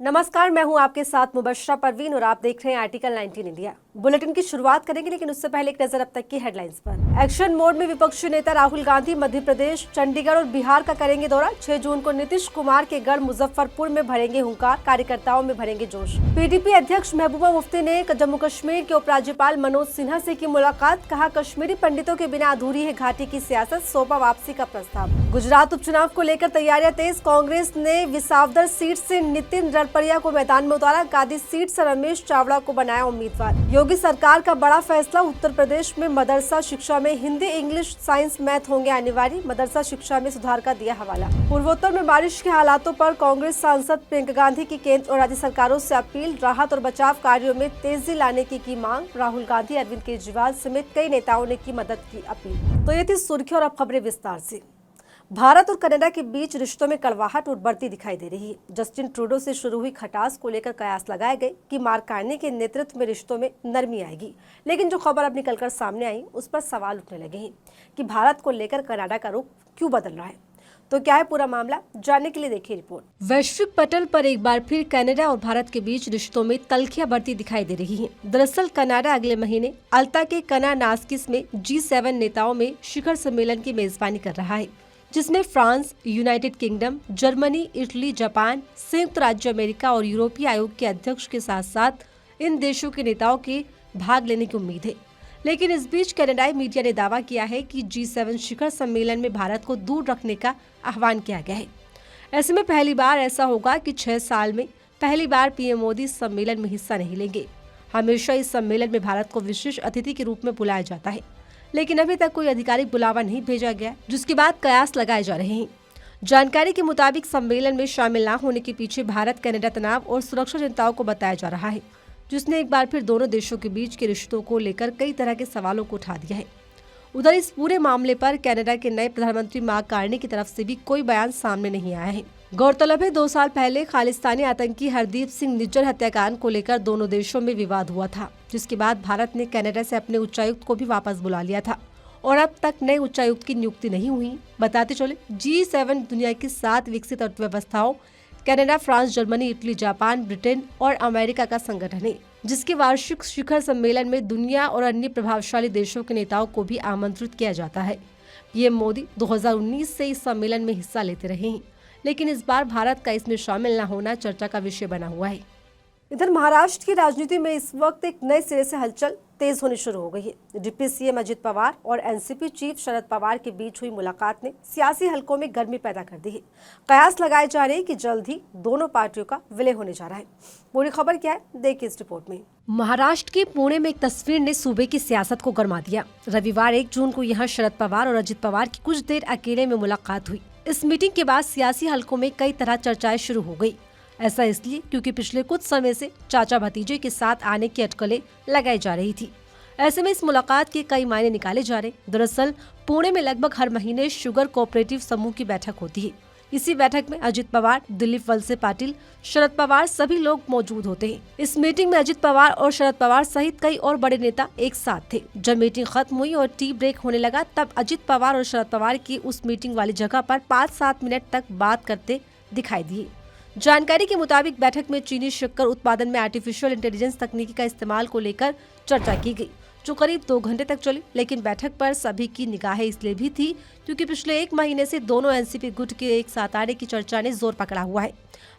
नमस्कार, मैं हूं आपके साथ मुबश्शरा परवीन और आप देख रहे हैं आर्टिकल 19 इंडिया। बुलेटिन की शुरुआत करेंगे, लेकिन उससे पहले एक नजर अब तक की हेडलाइंस पर। एक्शन मोड में विपक्षी नेता राहुल गांधी मध्य प्रदेश, चंडीगढ़ और बिहार का करेंगे दौरा। 6 जून को नीतीश कुमार के गढ़ मुजफ्फरपुर में भरेंगे हुंकार, कार्यकर्ताओं में भरेंगे जोश। पीडीपी अध्यक्ष महबूबा मुफ्ती ने जम्मू कश्मीर के उपराज्यपाल मनोज सिन्हा से की मुलाकात। कहा, कश्मीरी पंडितों के बिना अधूरी है घाटी की सियासत, सौंपा वापसी का प्रस्ताव। गुजरात उपचुनाव को लेकर तैयारियां तेज। कांग्रेस ने विसावदर सीट से नितिन रड़पड़िया को मैदान में उतारा। गादी सीट से रमेश चावड़ा को बनाया उम्मीदवार। योगी सरकार का बड़ा फैसला। उत्तर प्रदेश में मदरसा शिक्षा में हिंदी, इंग्लिश, साइंस, मैथ होंगे अनिवार्य। मदरसा शिक्षा में सुधार का दिया हवाला। पूर्वोत्तर में बारिश के हालातों पर कांग्रेस सांसद प्रियंका गांधी की केंद्र और राज्य सरकारों से अपील। राहत और बचाव कार्यों में तेजी लाने की मांग। राहुल गांधी, अरविंद केजरीवाल समेत कई नेताओं ने की मदद की अपील। तो ये थी सुर्खी और अब खबरें विस्तार से। भारत और कनाडा के बीच रिश्तों में कड़वाहट और बढ़ती दिखाई दे रही है। जस्टिन ट्रूडो से शुरू हुई खटास को लेकर कयास लगाए गए कि मार्क कार्नी के नेतृत्व में रिश्तों में नरमी आएगी, लेकिन जो खबर अब निकलकर सामने आई उस पर सवाल उठने लगे हैं कि भारत को लेकर कनाडा का रुख क्यों बदल रहा है। तो क्या है पूरा मामला, जानने के लिए देखिए रिपोर्ट। वैश्विक पटल पर एक बार फिर कनाडा और भारत के बीच रिश्तों में तल्खियां बढ़ती दिखाई दे रही हैं। दरअसल कनाडा अगले महीने अल्ता के कनानास्किस में G7 नेताओं में शिखर सम्मेलन की मेजबानी कर रहा है, जिसमें France, United kingdom, Germany, Italy, Japan, संयुक्त राज्य अमेरिका और यूरोपीय आयोग के अध्यक्ष के साथ साथ इन देशों के नेताओं के भाग लेने की उम्मीद है। लेकिन इस बीच कनाडाई मीडिया ने दावा किया है कि G7 शिखर सम्मेलन में भारत को दूर रखने का आह्वान किया गया है। ऐसे में पहली बार ऐसा होगा कि 6 साल में पहली बार पीएम मोदी सम्मेलन में हिस्सा नहीं लेंगे। हमेशा इस सम्मेलन में भारत को विशेष अतिथि के रूप में बुलाया जाता है, लेकिन अभी तक कोई आधिकारिक बुलावा नहीं भेजा गया, जिसके बाद कयास लगाए जा रहे हैं। जानकारी के मुताबिक सम्मेलन में शामिल न होने के पीछे भारत कनाडा तनाव और सुरक्षा चिंताओं को बताया जा रहा है, जिसने एक बार फिर दोनों देशों के बीच के रिश्तों को लेकर कई तरह के सवालों को उठा दिया है। उधर इस पूरे मामले पर कनाडा के नए प्रधानमंत्री मार्क कार्नी की तरफ से भी कोई बयान सामने नहीं आया है। गौरतलब है 2 साल पहले खालिस्तानी आतंकी हरदीप सिंह निज्जर हत्याकांड को लेकर दोनों देशों में विवाद हुआ था, जिसके बाद भारत ने कनाडा से अपने उच्चायुक्त को भी वापस बुला लिया था और अब तक नए उच्चायुक्त की नियुक्ति नहीं हुई। बताते चले G7 दुनिया की 7 विकसित अर्थव्यवस्थाओं Canada, France, Germany, Italy, Japan, Britain और अमेरिका का संगठन है, जिसके वार्षिक शिखर सम्मेलन में दुनिया और अन्य प्रभावशाली देशों के नेताओं को भी आमंत्रित किया जाता है। पीएम मोदी 2019 से इस सम्मेलन में हिस्सा लेते रहे हैं, लेकिन इस बार भारत का इसमें शामिल न होना चर्चा का विषय बना हुआ है। इधर महाराष्ट्र की राजनीति में इस वक्त एक नए सिरे से हलचल तेज होनी शुरू हो गई है। डिप्टी सीएम अजित पवार और एनसीपी चीफ शरद पवार के बीच हुई मुलाकात ने सियासी हलकों में गर्मी पैदा कर दी है। कयास लगाए जा रहे हैं कि जल्द ही दोनों पार्टियों का विलय होने जा रहा है। पूरी खबर क्या है, देखिए इस रिपोर्ट में। महाराष्ट्र के पुणे में एक तस्वीर ने सूबे की सियासत को गरमा दिया। रविवार 1 जून को यहाँ शरद पवार और अजित पवार की कुछ देर अकेले में मुलाकात हुई। इस मीटिंग के बाद सियासी हलकों में कई तरह चर्चाएं शुरू हो गई। ऐसा इसलिए क्योंकि पिछले कुछ समय से चाचा भतीजे के साथ आने की अटकलें लगाई जा रही थी। ऐसे में इस मुलाकात के कई मायने निकाले जा रहे। दरअसल पुणे में लगभग हर महीने शुगर कोऑपरेटिव समूह की बैठक होती है। इसी बैठक में अजित पवार, दिलीप वलसे पाटिल, शरद पवार सभी लोग मौजूद होते हैं। इस मीटिंग में अजित पवार और शरद पवार सहित कई और बड़े नेता एक साथ थे। जब मीटिंग खत्म हुई और टी ब्रेक होने लगा, तब अजित पवार और शरद पवार की उस मीटिंग वाली जगह पर 5-7 मिनट तक बात करते दिखाई दिए। जानकारी के मुताबिक बैठक में चीनी शक्कर उत्पादन में आर्टिफिशियल इंटेलिजेंस तकनीकी का इस्तेमाल को लेकर चर्चा की गई, जो करीब 2 घंटे तक चली। लेकिन बैठक पर सभी की निगाहें इसलिए भी थी क्योंकि पिछले 1 महीने से दोनों एनसीपी गुट के एक साथ आने की चर्चा ने जोर पकड़ा हुआ है।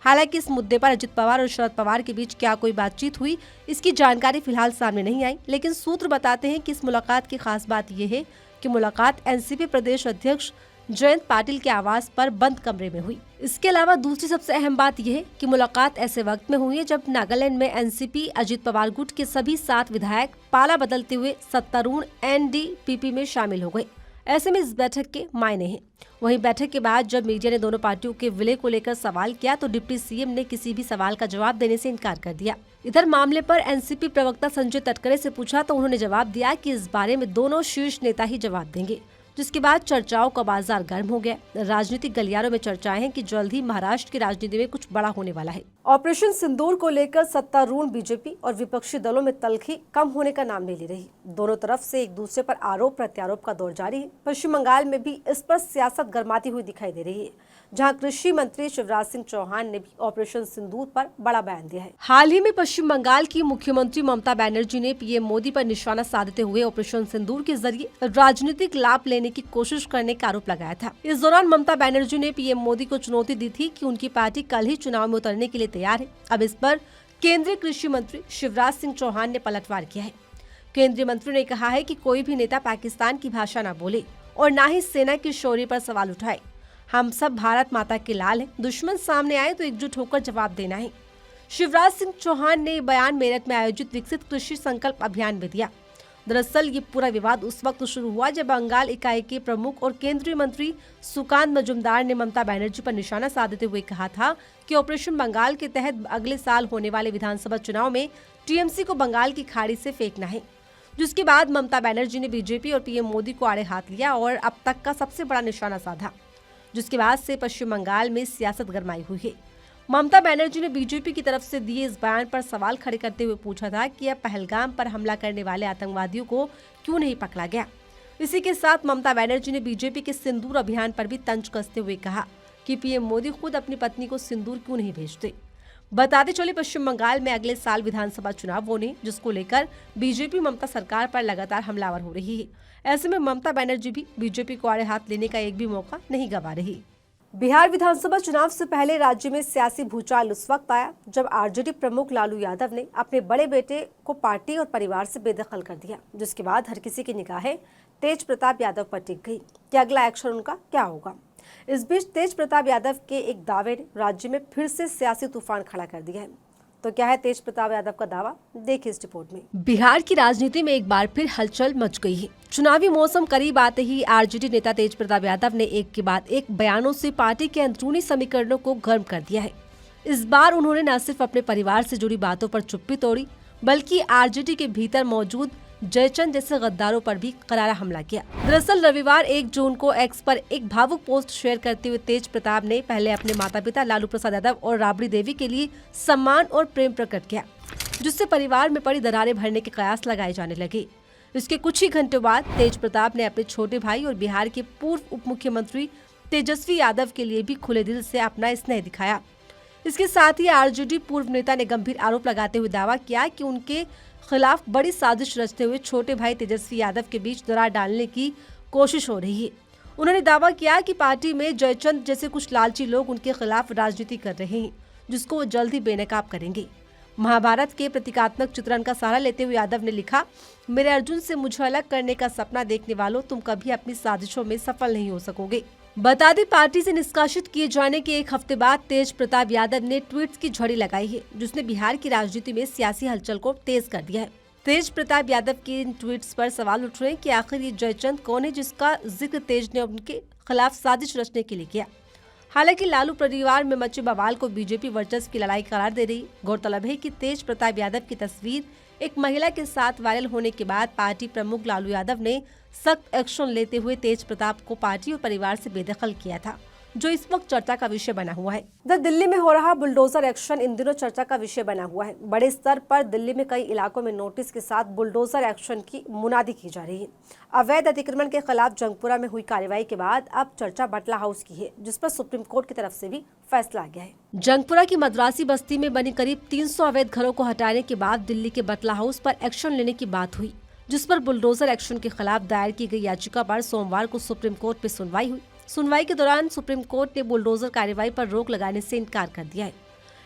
हालांकि इस मुद्दे पर अजित पवार और शरद पवार के बीच क्या कोई बातचीत हुई, इसकी जानकारी फिलहाल सामने नहीं आई। लेकिन सूत्र बताते हैं कि इस मुलाकात की खास बात यह है कि मुलाकात एनसीपी प्रदेश अध्यक्ष जयंत पाटिल के आवास पर बंद कमरे में हुई। इसके अलावा दूसरी सबसे अहम बात यह है कि मुलाकात ऐसे वक्त में हुई है जब नागालैंड में एनसीपी अजित पवार गुट के सभी 7 विधायक पाला बदलते हुए सत्तारूढ़ एनडीपीपी में शामिल हो गए। ऐसे में इस बैठक के मायने हैं। वहीं बैठक के बाद जब मीडिया ने दोनों पार्टियों के विलय को लेकर सवाल किया, तो डिप्टी सीएम ने किसी भी सवाल का जवाब देने से इनकार कर दिया। इधर मामले पर एनसीपी प्रवक्ता संजय तटकरे से पूछा तो उन्होंने जवाब दिया कि इस बारे में दोनों शीर्ष नेता ही जवाब देंगे, जिसके बाद चर्चाओं का बाजार गर्म हो गया। राजनीतिक गलियारों में चर्चाएं हैं कि जल्द ही महाराष्ट्र की राजनीति में कुछ बड़ा होने वाला है। ऑपरेशन सिंदूर को लेकर सत्तारूढ़ बीजेपी और विपक्षी दलों में तल्खी कम होने का नाम नहीं ले रही। दोनों तरफ से एक दूसरे पर आरोप प्रत्यारोप का दौर जारी है। पश्चिम बंगाल में भी इस पर सियासत गर्माती हुई दिखाई दे रही है, जहां कृषि मंत्री शिवराज सिंह चौहान ने भी ऑपरेशन सिंदूर पर बड़ा बयान दिया है। हाल ही में पश्चिम बंगाल की मुख्यमंत्री ममता बनर्जी ने पीएम मोदी पर निशाना साधते हुए ऑपरेशन सिंदूर के जरिए राजनीतिक लाभ लेने की कोशिश करने का आरोप लगाया था। इस दौरान ममता बनर्जी ने पीएम मोदी को चुनौती दी थी कि उनकी पार्टी कल ही चुनाव में उतरने के लिए तैयार है। अब इस पर केंद्रीय कृषि मंत्री शिवराज सिंह चौहान ने पलटवार किया है। केंद्रीय मंत्री ने कहा है कि कोई भी नेता पाकिस्तान की भाषा न बोले और न ही सेना के शौर्य पर सवाल उठाए। हम सब भारत माता के लाल हैं, दुश्मन सामने आए तो एकजुट होकर जवाब देना है। शिवराज सिंह चौहान ने बयान मेरठ में आयोजित विकसित कृषि संकल्प अभियान में दिया। दरअसल ये पूरा विवाद उस वक्त शुरू हुआ जब बंगाल इकाई के प्रमुख और केंद्रीय मंत्री सुकांत मजूमदार ने ममता बनर्जी पर निशाना साधते हुए कहा था कि ऑपरेशन बंगाल के तहत अगले साल होने वाले विधानसभा चुनाव में टीएमसी को बंगाल की खाड़ी से फेंकना है। जिसके बाद ममता बनर्जी ने बीजेपी और पीएम मोदी को आड़े हाथ लिया और अब तक का सबसे बड़ा निशाना साधा, जिसके बाद से पश्चिम बंगाल में सियासत गरमाई हुई है। ममता बनर्जी ने बीजेपी की तरफ से दिए इस बयान पर सवाल खड़े करते हुए पूछा था कि अब पहलगाम पर हमला करने वाले आतंकवादियों को क्यों नहीं पकड़ा गया। इसी के साथ ममता बनर्जी ने बीजेपी के सिंदूर अभियान पर भी तंज कसते हुए कहा कि पीएम मोदी खुद अपनी पत्नी को सिंदूर क्यों नहीं भेजते। बताते चले पश्चिम बंगाल में अगले साल विधानसभा चुनाव होने, जिसको लेकर बीजेपी ममता सरकार पर लगातार हमलावर हो रही है। ऐसे में ममता बनर्जी भी बीजेपी को आड़े हाथ लेने का एक भी मौका नहीं गंवा रही। बिहार विधानसभा चुनाव से पहले राज्य में सियासी भूचाल उस वक्त आया जब आरजेडी प्रमुख लालू यादव ने अपने बड़े बेटे को पार्टी और परिवार से बेदखल कर दिया, जिसके बाद हर किसी की निगाहें तेज प्रताप यादव पर टिक गई कि अगला एक्शन उनका क्या होगा। इस बीच तेज प्रताप यादव के एक दावे ने राज्य में फिर से सियासी तूफान खड़ा कर दिया है। तो क्या है तेज प्रताप यादव का दावा, देखिए इस रिपोर्ट में। बिहार की राजनीति में एक बार फिर हलचल मच गई है। चुनावी मौसम करीब आते ही आरजेडी नेता तेज प्रताप यादव ने एक के बाद एक बयानों से पार्टी के अंदरूनी समीकरणों को गर्म कर दिया है। इस बार उन्होंने न सिर्फ अपने परिवार से जुड़ी बातों पर चुप्पी तोड़ी, बल्कि आरजेडी के भीतर मौजूद जयचंद जैसे गद्दारों पर भी करारा हमला किया। दरअसल रविवार 1 जून को एक्स पर एक भावुक पोस्ट शेयर करते हुए तेज प्रताप ने पहले अपने माता पिता लालू प्रसाद यादव और राबड़ी देवी के लिए सम्मान और प्रेम प्रकट किया, जिससे परिवार में पड़ी दरारें भरने के कयास लगाए जाने लगे। इसके कुछ ही घंटों बाद तेज प्रताप ने अपने छोटे भाई और बिहार के पूर्व उप मुख्यमंत्री तेजस्वी यादव के लिए भी खुले दिल से अपना स्नेह दिखाया। इसके साथ ही आरजेडी पूर्व नेता ने गंभीर आरोप लगाते हुए दावा किया कि उनके खिलाफ बड़ी साजिश रचते हुए छोटे भाई तेजस्वी यादव के बीच दरार डालने की कोशिश हो रही है। उन्होंने दावा किया कि पार्टी में जयचंद जैसे कुछ लालची लोग उनके खिलाफ राजनीति कर रहे हैं, जिसको वो जल्द ही बेनकाब करेंगे। महाभारत के प्रतीकात्मक चित्रण का सहारा लेते हुए यादव ने लिखा, मेरे अर्जुन से मुझे अलग करने का सपना देखने वालों, तुम कभी अपनी साजिशों में सफल नहीं हो सकोगे। बता दें, पार्टी से निष्कासित किए जाने के एक हफ्ते बाद तेज प्रताप यादव ने ट्वीट्स की झड़ी लगाई है, जिसने बिहार की राजनीति में सियासी हलचल को तेज कर दिया है। तेज प्रताप यादव के इन ट्वीट्स पर सवाल उठ रहे हैं कि आखिर ये जयचंद कौन है जिसका जिक्र तेज ने उनके खिलाफ साजिश रचने के लिए किया। हालांकि लालू परिवार में मचे बवाल को बीजेपी वर्चस्व की लड़ाई करार दे रही। गौरतलब है कि तेज प्रताप यादव की तस्वीर एक महिला के साथ वायरल होने के बाद पार्टी प्रमुख लालू यादव ने सख्त एक्शन लेते हुए तेज प्रताप को पार्टी और परिवार से बेदखल किया था, जो इस वक्त चर्चा का विषय बना हुआ है। दिल्ली में हो रहा बुलडोजर एक्शन इन दिनों चर्चा का विषय बना हुआ है। बड़े स्तर पर दिल्ली में कई इलाकों में नोटिस के साथ बुलडोजर एक्शन की मुनादी की जा रही है। अवैध अतिक्रमण के खिलाफ जंगपुरा में हुई कार्रवाई के बाद अब चर्चा बटला हाउस की है, जिस पर सुप्रीम कोर्ट की तरफ से भी फैसला आ गया है। जंगपुरा की मद्रासी बस्ती में बनी करीब 300 अवैध घरों को हटाने के बाद दिल्ली के बटला हाउस पर एक्शन लेने की बात हुई, जिस पर बुलडोजर एक्शन के खिलाफ दायर की गई याचिका पर सोमवार को सुप्रीम कोर्ट में सुनवाई हुई। सुनवाई के दौरान सुप्रीम कोर्ट ने बुलडोजर कार्रवाई पर रोक लगाने से इनकार कर दिया है,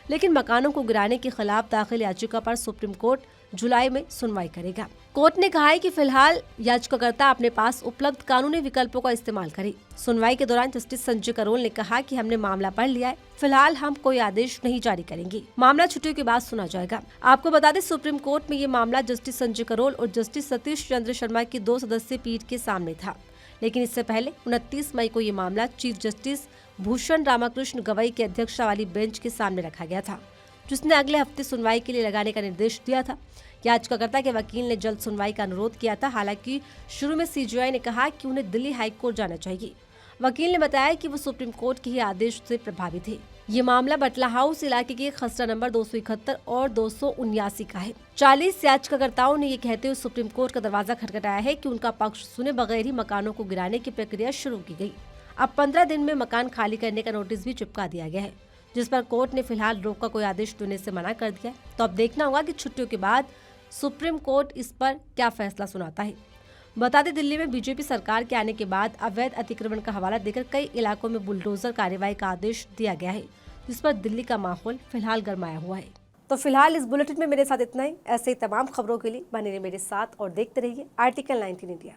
लेकिन मकानों को गिराने के खिलाफ दाखिल याचिका पर सुप्रीम कोर्ट जुलाई में सुनवाई करेगा। कोर्ट ने कहा है कि फिलहाल याचिकाकर्ता अपने पास उपलब्ध कानूनी विकल्पों का इस्तेमाल करे। सुनवाई के दौरान जस्टिस संजय करोल ने कहा कि हमने मामला पढ़ लिया है, फिलहाल हम कोई आदेश नहीं जारी करेंगे, मामला छुट्टियों के बाद सुना जाएगा। आपको बता दें, सुप्रीम कोर्ट में ये मामला जस्टिस संजय करोल और जस्टिस सतीश चंद्र शर्मा की 2 सदस्यीय पीठ के सामने था, लेकिन इससे पहले 29 मई को ये मामला चीफ जस्टिस भूषण रामाकृष्ण गवई की अध्यक्षता वाली बेंच के सामने रखा गया था, जिसने अगले हफ्ते सुनवाई के लिए लगाने का निर्देश दिया था। याचिकाकर्ता के वकील ने जल्द सुनवाई का अनुरोध किया था। हालांकि शुरू में सीजेआई ने कहा कि उन्हें दिल्ली हाई कोर्ट जाना चाहिए। वकील ने बताया कि वो सुप्रीम कोर्ट के ही आदेश से प्रभावित थे। ये मामला बटला हाउस इलाके के खसरा नंबर 271 और 279 का है। 40 याचिकाकर्ताओं ने ये कहते हुए सुप्रीम कोर्ट का दरवाजा खटखटाया है कि उनका पक्ष सुने बगैर ही मकानों को गिराने की प्रक्रिया शुरू की गई। अब 15 दिन में मकान खाली करने का नोटिस भी चिपका दिया गया है, जिस पर कोर्ट ने फिलहाल रोक का कोई आदेश देने से मना कर दिया। तो अब देखना होगा कि छुट्टियों के बाद सुप्रीम कोर्ट इस पर क्या फैसला सुनाता है। बता दें, दिल्ली में बीजेपी सरकार के आने के बाद अवैध अतिक्रमण का हवाला देकर कई इलाकों में बुलडोजर कार्यवाही का आदेश दिया गया है, जिस पर दिल्ली का माहौल फिलहाल गरमाया हुआ है। तो फिलहाल इस बुलेटिन में मेरे साथ इतना ही। ऐसे ही तमाम खबरों के लिए बने रहिए मेरे साथ और देखते रहिए आर्टिकल 19 इंडिया।